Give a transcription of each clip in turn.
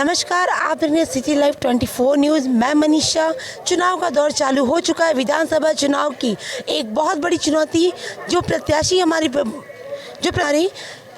नमस्कार, आप देख रहे हैं सिटी लाइव 24 न्यूज़। मैं मनीषा। चुनाव का दौर चालू हो चुका है। विधानसभा चुनाव की एक बहुत बड़ी चुनौती जो प्रत्याशी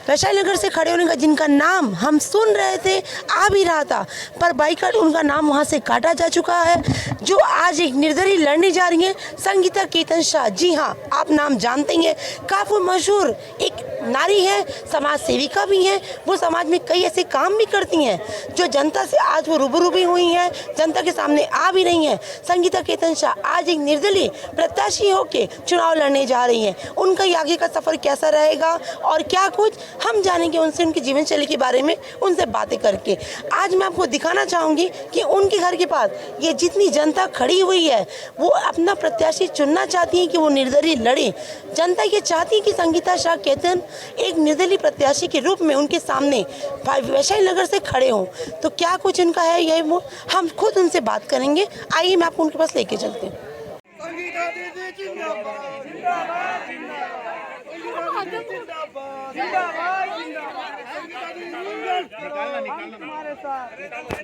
वैशाली नगर से खड़े होने का, जिनका नाम हम सुन रहे थे, आ भी रहा था, पर बाइकाट उनका नाम वहां से काटा जा चुका है, जो आज एक निर्दलीय लड़ने जा रही हैं, संगीता केतन शाह। जी हाँ, आप नाम जानते हैं, काफ़ी मशहूर एक नारी है, समाज सेविका भी हैं। वो समाज में कई ऐसे काम भी करती हैं जो जनता से आज वो रूबरू भी हुई हैं, जनता के सामने आ भी रही हैं। संगीता केतन शाह आज एक निर्दलीय प्रत्याशी होकर चुनाव लड़ने जा रही हैं। उनका ये आगे का सफ़र कैसा रहेगा और क्या कुछ हम जानेंगे उनसे, उनकी जीवन शैली के बारे में उनसे बातें करके। आज मैं आपको दिखाना चाहूँगी कि उनके घर के पास ये जितनी जनता खड़ी हुई है, वो अपना प्रत्याशी चुनना चाहती है कि वो निर्दलीय लड़े। जनता ये चाहती है कि संगीता शाह केतन एक निर्दलीय प्रत्याशी के रूप में उनके सामने वैशाली नगर से खड़े हों। तो क्या कुछ उनका है, यही वो हम खुद उनसे बात करेंगे। आइए मैं आपको उनके पास लेके चलते हैं।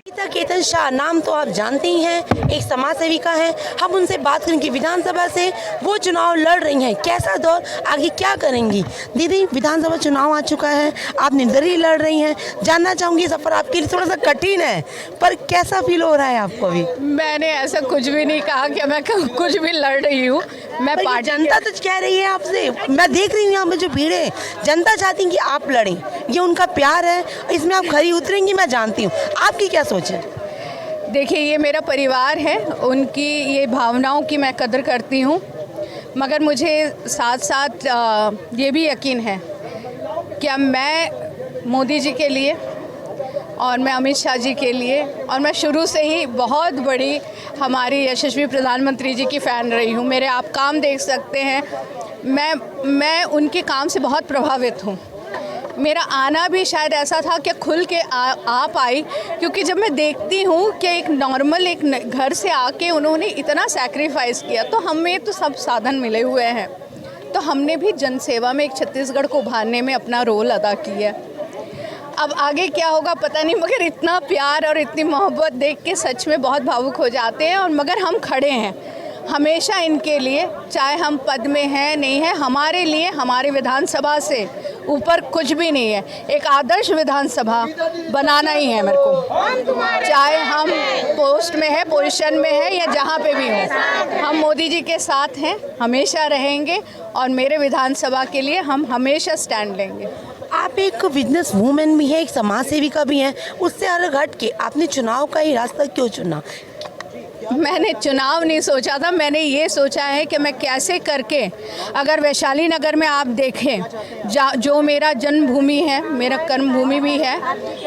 संगीता केतन शाह नाम तो आप जानते ही हैं, एक समाज सेविका हैं। हम उनसे बात करेंगे विधानसभा से वो चुनाव लड़ रही हैं, कैसा दौर, आगे क्या करेंगी। दीदी, विधानसभा चुनाव आ चुका है, आप निर्दलीय लड़ रही हैं, जानना चाहूँगी सफ़र आपके लिए थोड़ा सा कठिन है, पर कैसा फील हो रहा है आपको अभी? मैंने ऐसा कुछ भी नहीं कहा कि मैं कुछ भी लड़ रही हूँ। मैं पार्टी, जनता तो कह रही है आपसे, मैं देख रही हूँ यहाँ पे जो भीड़ है, जनता चाहती है कि आप लड़ें, ये उनका प्यार है, इसमें आप खरी उतरेंगी, मैं जानती हूँ। आपकी क्या सोच है? देखिए, ये मेरा परिवार है, उनकी ये भावनाओं की मैं कदर करती हूँ, मगर मुझे साथ साथ ये भी यकीन है कि मैं मोदी जी के लिए और मैं अमित शाह जी के लिए, और मैं शुरू से ही बहुत बड़ी हमारी यशस्वी प्रधानमंत्री जी की फ़ैन रही हूँ। मेरे आप काम देख सकते हैं, मैं उनके काम से बहुत प्रभावित हूँ। मेरा आना भी शायद ऐसा था कि खुल के आ पाई, क्योंकि जब मैं देखती हूँ कि एक नॉर्मल एक घर से आके उन्होंने इतना सैक्रिफाइस किया, तो हमें तो सब साधन मिले हुए हैं, तो हमने भी जनसेवा में एक छत्तीसगढ़ को उभारने में अपना रोल अदा किया। अब आगे क्या होगा पता नहीं, मगर इतना प्यार और इतनी मोहब्बत देख के सच में बहुत भावुक हो जाते हैं। और मगर हम खड़े हैं हमेशा इनके लिए, चाहे हम पद में हैं नहीं है, हमारे लिए हमारे विधानसभा से ऊपर कुछ भी नहीं है। एक आदर्श विधानसभा बनाना ही है मेरे को, चाहे हम पोस्ट में है, पोजीशन में है, या जहाँ पे भी हो। हम मोदी जी के साथ हैं, हमेशा रहेंगे, और मेरे विधानसभा के लिए हम हमेशा स्टैंड लेंगे। आप एक बिजनेस वूमेन भी हैं, एक समाज सेविका भी हैं, उससे अलग हट के आपने चुनाव का ही रास्ता क्यों चुना? मैंने चुनाव नहीं सोचा था, मैंने ये सोचा है कि मैं कैसे करके, अगर वैशाली नगर में आप देखें, जो मेरा जन्मभूमि है, मेरा कर्मभूमि भी है,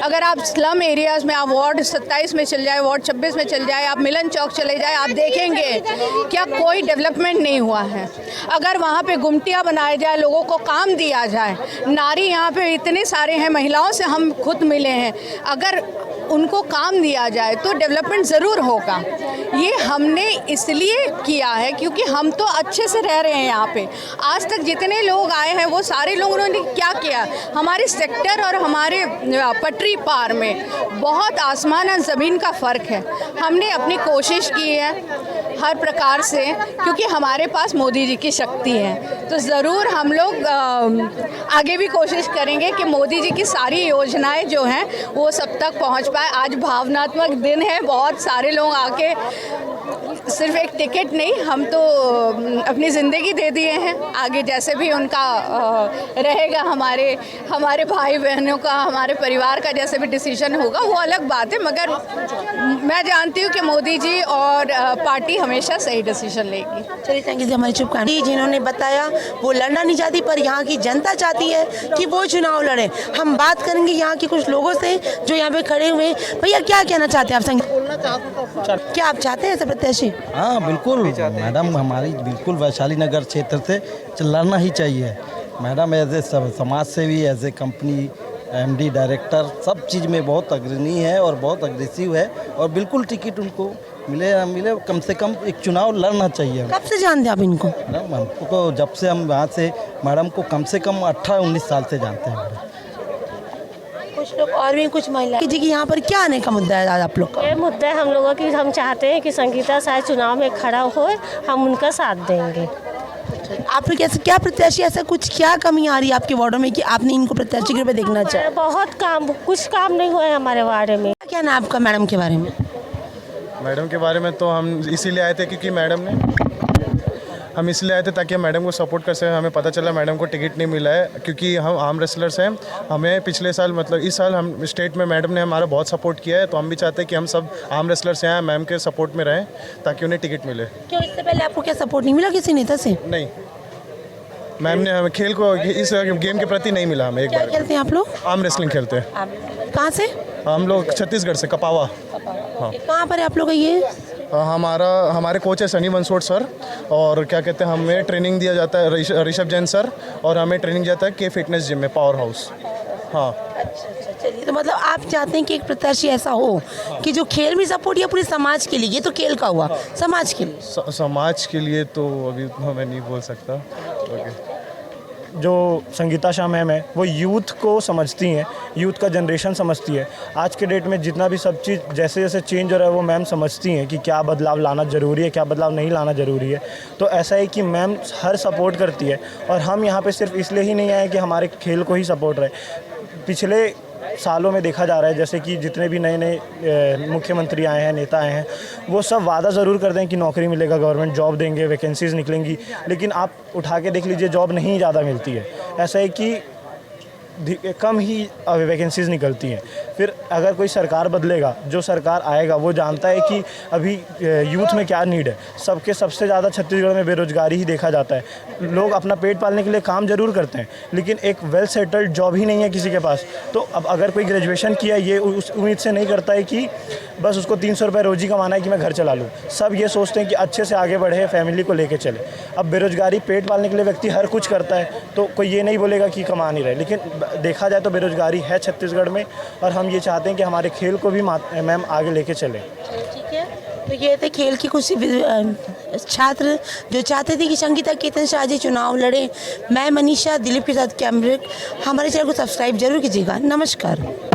अगर आप स्लम एरियाज़ में, आप वार्ड 27 में चल जाए, वार्ड 26 में चल जाए, आप मिलन चौक चले जाए, आप देखेंगे क्या कोई डेवलपमेंट नहीं हुआ है। अगर वहाँ पे गुमटियाँ बनाए जाए, लोगों को काम दिया जाए, नारी यहाँ पे इतने सारे हैं, महिलाओं से हम खुद मिले हैं, अगर उनको काम दिया जाए तो डेवलपमेंट ज़रूर होगा। ये हमने इसलिए किया है क्योंकि हम तो अच्छे से रह रहे हैं यहाँ पे। आज तक जितने लोग आए हैं वो सारे लोगों ने क्या किया, हमारे सेक्टर और हमारे पटरी पार में बहुत आसमान और ज़मीन का फ़र्क है। हमने अपनी कोशिश की है हर प्रकार से, क्योंकि हमारे पास मोदी जी की शक्ति है, तो ज़रूर हम लोग आगे भी कोशिश करेंगे कि मोदी जी की सारी योजनाएं जो हैं वो सब तक पहुंच पाए। आज भावनात्मक दिन है, बहुत सारे लोग आके सिर्फ एक टिकट नहीं, हम तो अपनी ज़िंदगी दे दिए हैं। आगे जैसे भी उनका रहेगा, हमारे भाई बहनों का, हमारे परिवार का जैसे भी डिसीजन होगा वो अलग बात है, मगर मैं जानती हूँ कि मोदी जी और पार्टी हमेशा सही डिसीजन लेगी। चलिए, थैंक यू जी। हमारी शुभकामनाएं। जिन्होंने बताया वो लड़ना नहीं चाहती, पर यहाँ की जनता चाहती है कि वो चुनाव लड़े। हम बात करेंगे यहाँ के कुछ लोगों से जो यहाँ पे खड़े हुए हैं। भैया, क्या कहना चाहते हैं आप? क्या आप चाहते हैं ऐसे प्रत्याशी? हाँ बिल्कुल मैडम, हमारी बिल्कुल वैशाली नगर क्षेत्र से लड़ना ही चाहिए मैडम। एज ए समाज सेवी, as a company MD director, सब चीज़ में बहुत अग्रणी है और बहुत अग्रेसिव है, और बिल्कुल टिकट उनको मिले या मिले, कम से कम एक चुनाव लड़ना चाहिए। कब से जानते हैं आप इनको? मैडम, हमको तो जब से हम यहाँ से मैडम को कम से कम 18-19 साल से जानते हैं मैडम। कुछ लोग और भी कुछ महिलाएं जी कि यहाँ पर क्या आने का मुद्दा है आज आप लोग का? ये मुद्दा है हम लोगों की, हम चाहते हैं कि संगीता शायद चुनाव में खड़ा हो, हम उनका साथ देंगे। आप लोग कैसे क्या प्रत्याशी ऐसा कुछ क्या कमी आ रही है आपके वार्डों में कि आपने इनको प्रत्याशी के रूप में देखना चाहे? बहुत काम, कुछ काम नहीं हुआ है हमारे वार्ड में। क्या नाम आपका मैडम के बारे में? मैडम के बारे में तो हम इसीलिए आए थे क्योंकि हम इसलिए आए थे ताकि हम मैडम को सपोर्ट कर सकें। हमें पता चला मैडम को टिकट नहीं मिला है क्योंकि हम आर्म रेसलर्स हैं। हमें पिछले साल मतलब इस साल हम स्टेट में मैडम ने हमारा बहुत सपोर्ट किया है, तो हम भी चाहते हैं कि हम सब आर्म रेसलर्स हैं मैम के सपोर्ट में रहें ताकि उन्हें टिकट मिले। क्यों इससे पहले आपको क्या सपोर्ट नहीं मिला किसी नेता से? नहीं, मैम ने हमें खेल को इस गेम के प्रति नहीं मिला। हमें एक क्या बार खेलते हैं आप लोग? आर्म रेसलिंग खेलते हैं। कहाँ से? हम लोग छत्तीसगढ़ से, कपावा। कहाँ पर है आप लोग का ये? हमारे कोच है सनी बंसोड़ सर, और क्या कहते हैं हमें ट्रेनिंग दिया जाता है ऋषभ जैन सर, और हमें ट्रेनिंग दिया जाता है के फिटनेस जिम में, पावर हाउस। हाँ, अच्छा, चलिए। तो मतलब आप चाहते हैं कि एक प्रत्याशी ऐसा हो कि जो खेल भी सपोर्ट या पूरे समाज के लिए, ये तो खेल का हुआ, समाज के लिए समाज के लिए तो अभी मैं नहीं बोल सकता। ओके। जो संगीता शाह मैम है वो यूथ को समझती हैं, यूथ का जनरेशन समझती है। आज के डेट में जितना भी सब चीज़ जैसे जैसे चेंज हो रहा है वो मैम समझती हैं कि क्या बदलाव लाना ज़रूरी है, क्या बदलाव नहीं लाना ज़रूरी है। तो ऐसा है कि मैम हर सपोर्ट करती है, और हम यहाँ पे सिर्फ इसलिए ही नहीं आए कि हमारे खेल को ही सपोर्ट रहे। पिछले सालों में देखा जा रहा है जैसे कि जितने भी नए नए मुख्यमंत्री आए हैं, नेता आए हैं, वो सब वादा ज़रूर करते हैं कि नौकरी मिलेगा, गवर्नमेंट जॉब देंगे, वैकेंसीज़ निकलेंगी, लेकिन आप उठा के देख लीजिए जॉब नहीं ज़्यादा मिलती है। ऐसा है कि कम ही वैकेंसीज़ निकलती हैं। फिर अगर कोई सरकार बदलेगा, जो सरकार आएगा वो जानता है कि अभी यूथ में क्या नीड है। सबसे ज़्यादा छत्तीसगढ़ में बेरोज़गारी ही देखा जाता है। लोग अपना पेट पालने के लिए काम ज़रूर करते हैं, लेकिन एक वेल सेटल्ड जॉब ही नहीं है किसी के पास। तो अब अगर कोई ग्रेजुएशन किया, ये उस उम्मीद से नहीं करता है कि बस उसको 300 रुपये रोज़ी कमाना है कि मैं घर चला लूँ। सब ये सोचते हैं कि अच्छे से आगे बढ़े, फैमिली को लेके चले। अब बेरोज़गारी, पेट पालने के लिए व्यक्ति हर कुछ करता है, तो कोई ये नहीं बोलेगा कि कमा नहीं रहे। लेकिन देखा जाए तो बेरोज़गारी है छत्तीसगढ़ में, और हम ये चाहते हैं कि हमारे खेल को भी मैम आगे लेके चलें। ठीक है, तो ये थे खेल की कुछ छात्र जो चाहते थे कि संगीता केतन शाह जी चुनाव लड़े। मैं मनीषा दिलीप के साथ कैमरे। हमारे चैनल को सब्सक्राइब जरूर कीजिएगा। नमस्कार।